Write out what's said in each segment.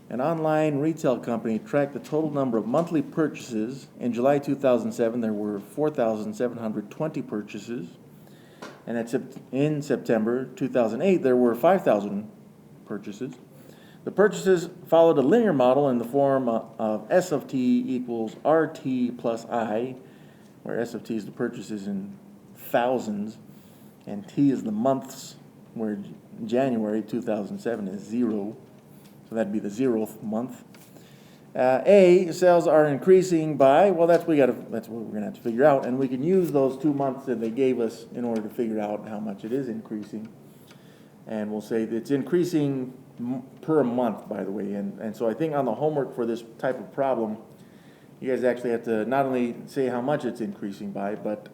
An online retail company tracked the total number of monthly purchases. In July 2007, there were 4,720 purchases. And in September 2008, there were 5,000 purchases. The purchases followed a linear model in the form of S of t equals rt plus I, where S of t is the purchases in thousands, and t is the months, where January 2007 is 0. So that'd be the 0th month. A, sales are increasing by, well, that's what we're going to have to figure out. And we can use those 2 months that they gave us in order to figure out how much it is increasing. And we'll say that it's increasing per month, by the way. And so I think on the homework for this type of problem, you guys actually have to not only say how much it's increasing by, but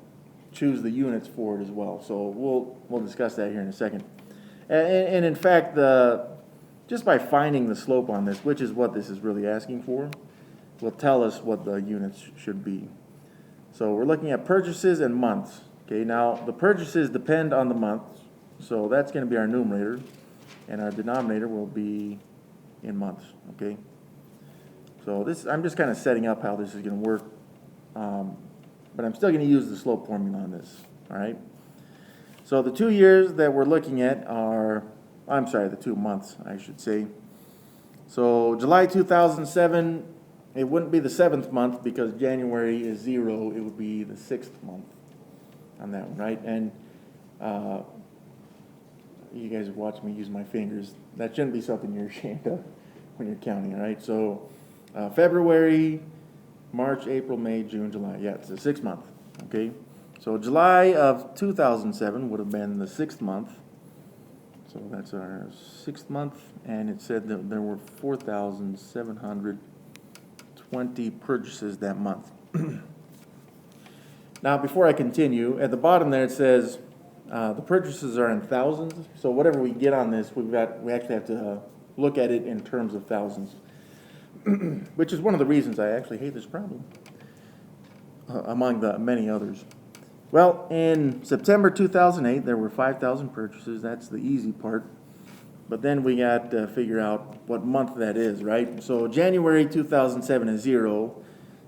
choose the units for it as well. So we'll discuss that here in a second. And in fact, just by finding the slope on this, which is what this is really asking for, will tell us what the units should be. So we're looking at purchases and months. Okay, now the purchases depend on the months, so that's going to be our numerator, and our denominator will be in months. Okay, so I'm just kind of setting up how this is going to work, but I'm still going to use the slope formula on this. All right. So the 2 years that we're looking at are, I'm sorry, the 2 months, I should say. So July 2007, it wouldn't be the 7th month because January is 0. It would be the 6th month on that one, right? And you guys have watched me use my fingers. That shouldn't be something you're ashamed of when you're counting, all right? So February, March, April, May, June, July. Yeah, it's the 6th month, okay? So July of 2007 would have been the 6th month. So that's our 6th month, and it said that there were 4,720 purchases that month. Now, before I continue, at the bottom there it says the purchases are in thousands. So whatever we get on this, we actually have to look at it in terms of thousands, which is one of the reasons I actually hate this problem, among the many others. Well, in September 2008, there were 5,000 purchases. That's the easy part. But then we got to figure out what month that is, right? So January 2007 is 0.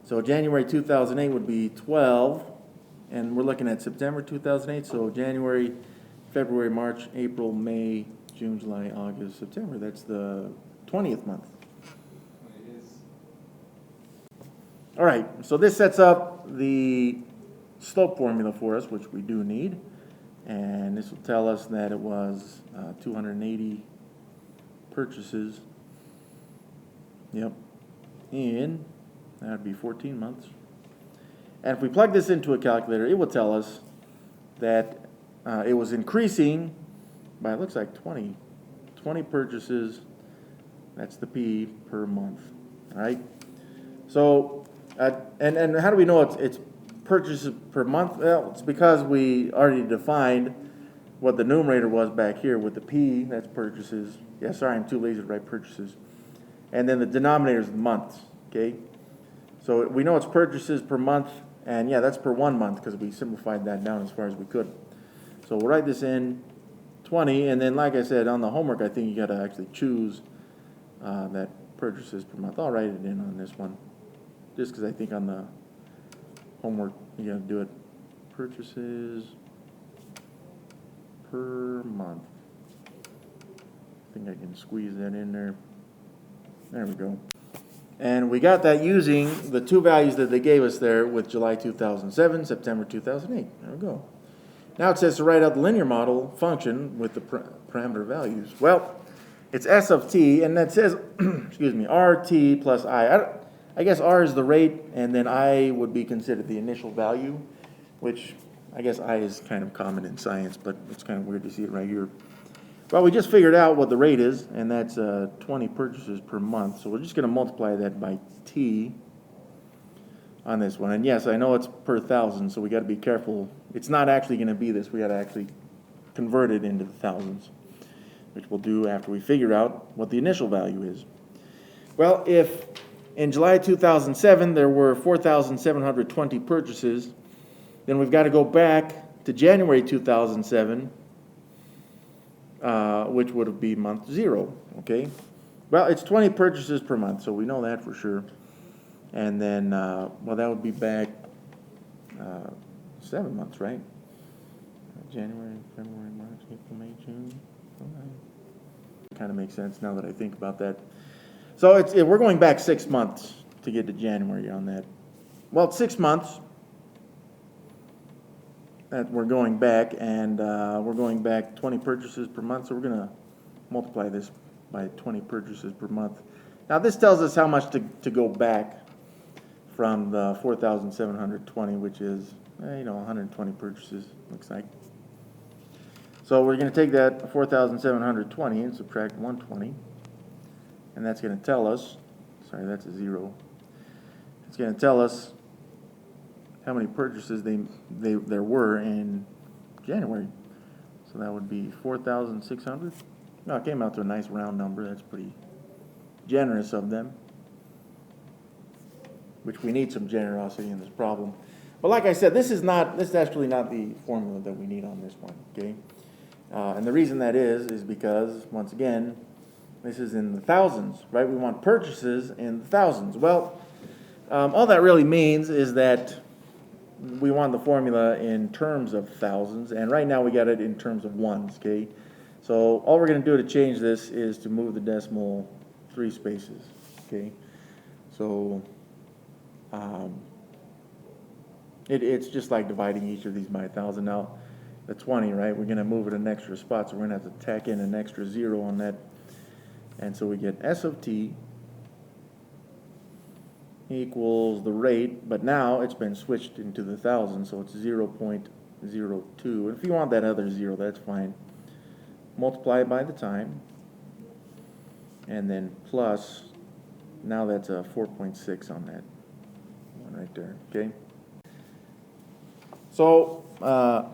So January 2008 would be 12. And we're looking at September 2008. So January, February, March, April, May, June, July, August, September. That's the 20th month. All right. So this sets up the slope formula for us, which we do need, and this will tell us that it was 280 purchases. Yep, and that would be 14 months. And if we plug this into a calculator, it will tell us that it was increasing by, it looks like 20 purchases. That's the P per month. All right. So and how do we know it's purchases per month? Well, it's because we already defined what the numerator was back here with the P, that's purchases. Yeah, sorry, I'm too lazy to write purchases. And then the denominator is the months, okay? So we know it's purchases per month, and yeah, that's per 1 month because we simplified that down as far as we could. So we'll write this in 20, and then like I said, on the homework, I think you got to actually choose that purchases per month. I'll write it in on this one, just because I think on the homework, you got to do it. Purchases per month. I think I can squeeze that in there. There we go. And we got that using the two values that they gave us there with July 2007, September 2008. There we go. Now it says to write out the linear model function with the parameter values. Well, it's S of t, and that says, excuse me, rt plus I. I guess R is the rate, and then I would be considered the initial value, which I guess I is kind of common in science, but it's kind of weird to see it right here. Well, we just figured out what the rate is, and that's 20 purchases per month. So we're just going to multiply that by t on this one. And yes, I know it's per thousand, so we got to be careful. It's not actually going to be this. We got to actually convert it into the thousands, which we'll do after we figure out what the initial value is. Well, if in July 2007 there were 4,720 purchases, then we've got to go back to January 2007, which would be month 0, okay? Well, it's 20 purchases per month, so we know that for sure. And then, well, that would be back 7 months, right? January, February, March, April, May, June. Kind of makes sense now that I think about that. So we're going back 6 months to get to January on that. Well, it's 6 months that we're going back, and we're going back 20 purchases per month, so we're going to multiply this by 20 purchases per month. Now, this tells us how much to go back from the 4,720, which is, 120 purchases, looks like. So we're going to take that 4,720 and subtract 120, and that's going to tell us, sorry, that's a 0. It's going to tell us how many purchases there were in January. So that would be 4,600. No, it came out to a nice round number. That's pretty generous of them, which we need some generosity in this problem. But like I said, this is actually not the formula that we need on this one, okay? And the reason that is because, once again, this is in the thousands, right? We want purchases in the thousands. Well, all that really means is that we want the formula in terms of thousands, and right now we got it in terms of ones, okay? So all we're going to do to change this is to move the decimal 3 spaces, okay? So it's just like dividing each of these by 1,000. Now, the 20, right? We're going to move it an extra spot, so we're going to have to tack in an extra 0 on that. And so we get S of t equals the rate, but now it's been switched into the thousands, so it's 0.02. And if you want that other 0, that's fine. Multiply it by the time, and then plus, now that's a 4.6 on that one right there, okay? So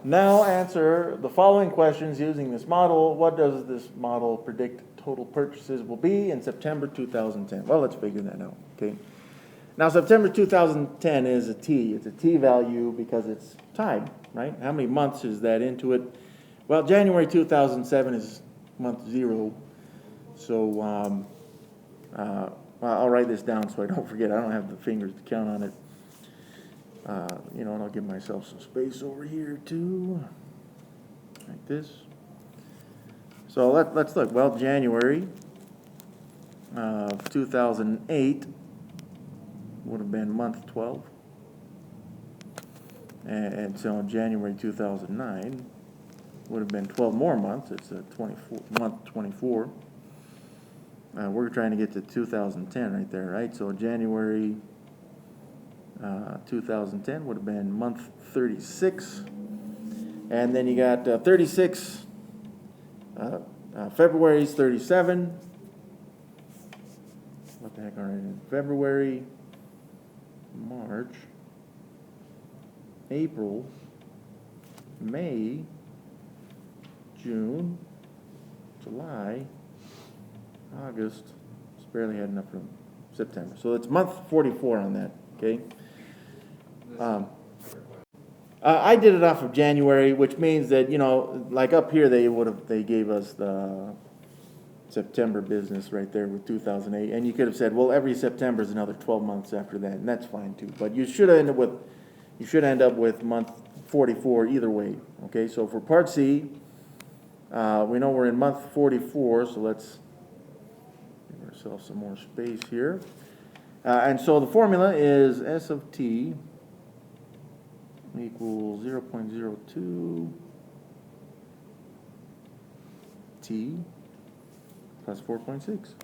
now answer the following questions using this model. What does this model predict total purchases will be in September 2010? Well, let's figure that out, okay? Now, September 2010 is a T. It's a T value because it's tied, right? How many months is that into it? Well, January 2007 is month 0. So I'll write this down so I don't forget. I don't have the fingers to count on it. And I'll give myself some space over here too, like this. So let's look. Well, January of 2008 would have been month 12. And so January 2009 would have been 12 more months. It's a month 24. We're trying to get to 2010 right there, right? So January 2010 would have been month 36. And then you got 36, February's 37. What the heck are in February, March, April, May, June, July, August. Just barely had enough room. September. So it's month 44 on that, okay? I did it off of January, which means that, like up here they gave us the September business right there with 2008, and you could have said, well, every September is another 12 months after that, and that's fine too. But you should end up with month 44 either way. Okay, so for part C, we know we're in month 44, so let's give ourselves some more space here. And so the formula is S of t equals 0.02 t plus 4.6.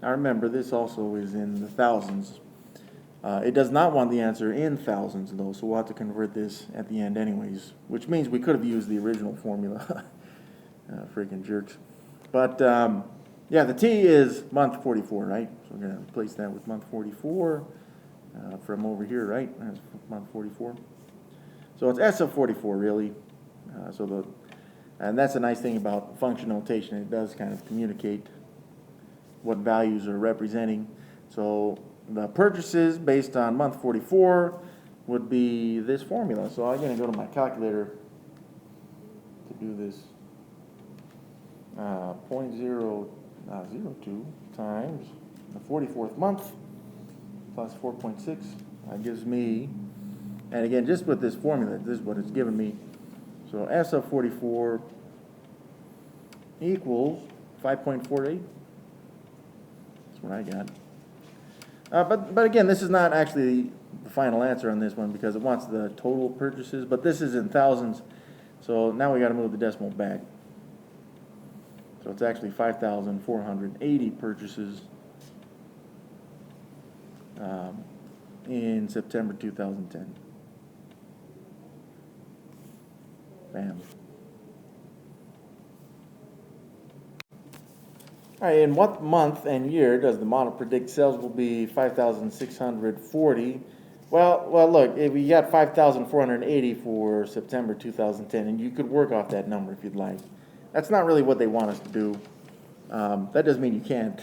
Now remember, this also is in the thousands. It does not want the answer in thousands, though, so we'll have to convert this at the end anyways, which means we could have used the original formula. Freaking jerks. But, yeah, the T is month 44, right? So we're going to replace that with month 44 from over here, right? That's month 44. So it's S of 44, really. And that's a nice thing about function notation. It does kind of communicate what values are representing. So the purchases based on month 44 would be this formula. So I'm going to go to my calculator to do this. .002 times the 44th month plus 4.6. That gives me, and again, just with this formula, this is what it's given me. So S of 44 equals 5.48. That's what I got. But again, this is not actually the final answer on this one because it wants the total purchases, but this is in thousands. So now we got to move the decimal back. So it's actually 5,480 purchases in September 2010. Bam. All right, in what month and year does the model predict sales will be 5,640? Well, look, if we got 5,480 for September 2010, and you could work off that number if you'd like. That's not really what they want us to do. That doesn't mean you can't.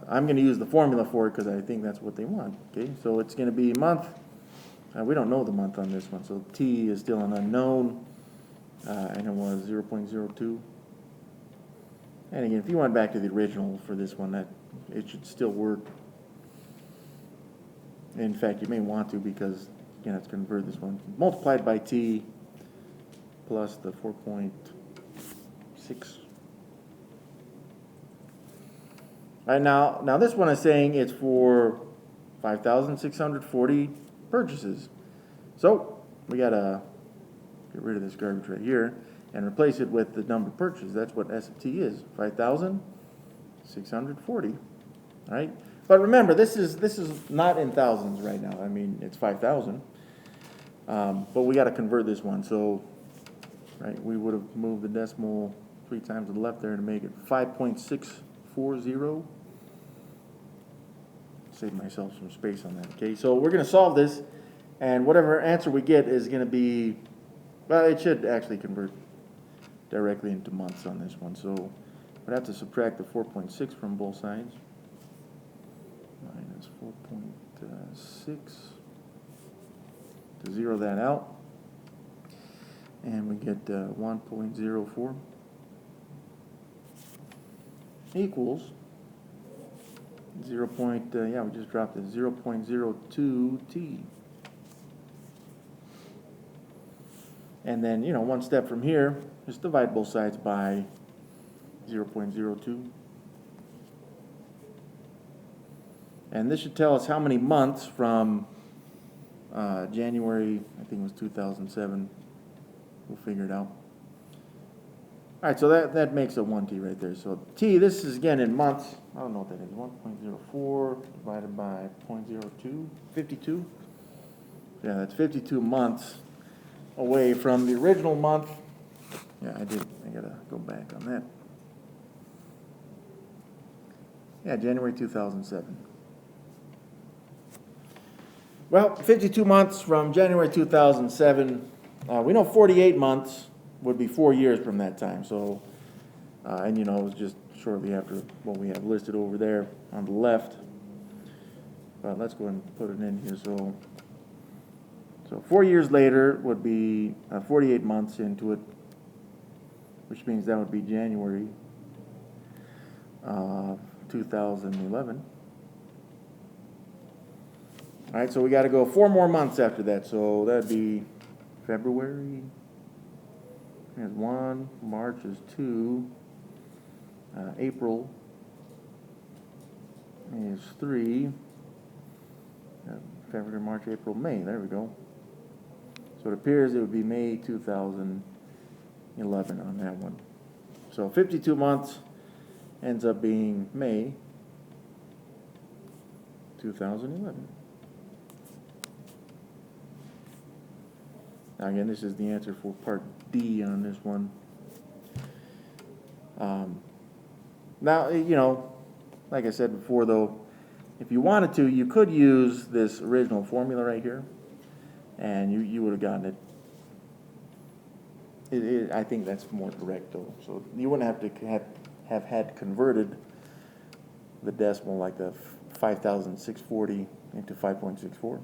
I'm going to use the formula for it because I think that's what they want. Okay, so it's going to be month. We don't know the month on this one, so T is still an unknown, and it was 0.02. And again, if you went back to the original for this one, that it should still work. In fact, you may want to because again, it's convert this one multiplied by T plus the 4.6. All right, now this one is saying it's for 5,640 purchases. So we gotta get rid of this garbage right here and replace it with the number of purchases. That's what S of T is, 5,640. All right, but remember, this is not in thousands right now. I mean, it's 5,000, but we got to convert this one. So, right, we would have moved the decimal 3 times to the left there to make it 5.640. Save myself some space on that. Okay, so we're going to solve this, and whatever answer we get is going to be, well, it should actually convert directly into months on this one. So we'd have to subtract the 4.6 from both sides. Minus 4.6 to zero that out. And we get 1.04 equals 0. Yeah, we just dropped it, 0.02 T. And then, you know, one step from here, just divide both sides by 0.02. And this should tell us how many months from January, I think it was 2007. We'll figure it out. All right, so that makes a 1T right there. So T, this is again in months. I don't know what that is. 1.04 divided by 0.02, 52. Yeah, that's 52 months away from the original month. Yeah, I gotta go back on that. Yeah, January 2007. Well, 52 months from January 2007. We know 48 months would be 4 years from that time. So, and you know, it was just shortly after what we have listed over there on the left. But let's go ahead and put it in here. So 4 years later would be 48 months into it, which means that would be January 2011. All right, so we got to go 4 more months after that. So that'd be February is 1, March is 2, April is 3, February, March, April, May. There we go. So it appears it would be May 2011 on that one. So 52 months ends up being May 2011. Now again, this is the answer for part D on this one. Now, you know, like I said before though, if you wanted to, you could use this original formula right here, and you would have gotten it. I think that's more correct though. So you wouldn't have to have had converted the decimal like the 5,640 into 5.64.